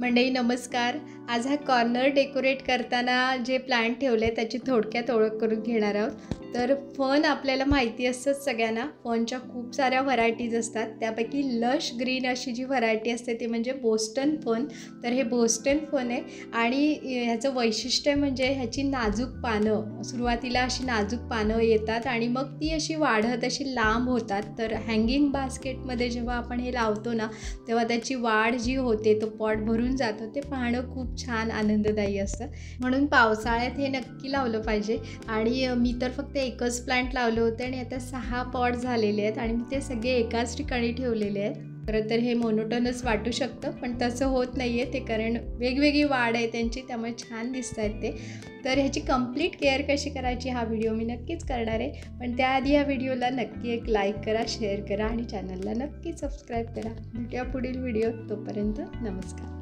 मंडळी नमस्कार. आज हा कॉर्नर डेकोरेट करताना जे प्लांट ठेवले त्याची थोडक्यात ओळख करून घेणार आहोत. तर फन आपल्याला माहिती असतं सगळ्यांना, फनच्या खूप साऱ्या व्हरायटीज असतात. त्यापैकी लश ग्रीन अशी जी व्हरायटी असते ती म्हणजे बोस्टन फन. तर हे बोस्टन फन आहे आणि ह्याचं वैशिष्ट्य म्हणजे ह्याची नाजूक पानं, सुरुवातीला अशी नाजूक पानं येतात आणि मग ती अशी वाढत अशी लांब होतात. तर हँगिंग बास्केटमध्ये जेव्हा आपण हे लावतो ना तेव्हा त्याची वाढ जी होते, तो पॉट भरून जातो. ते पाहणं खूप छान आनंददायी असतं. म्हणून पावसाळ्यात हे नक्की लावलं पाहिजे. आणि मी तर फक्त एकच प्लांट लावले होते आणि आता 6 पॉट झालेले आहेत आणि मी ते सगळे एकाच ठिकाणी ठेवलेले आहेत. खरं तर हे मोनोटोनस वाटू शकतं, पण तसं होत नाही आहे ते, कारण वेगवेगळी वाढ आहे त्यांची, त्यामुळे छान दिसत आहेत ते. तर ह्याची कंप्लीट केअर कशी करायची हा व्हिडिओ मी नक्कीच करणार आहे. पण त्याआधी या व्हिडिओला नक्की एक लाईक करा, शेअर करा आणि चॅनलला नक्की सबस्क्राईब करा. भेटूया पुढील व्हिडिओ. तोपर्यंत नमस्कार.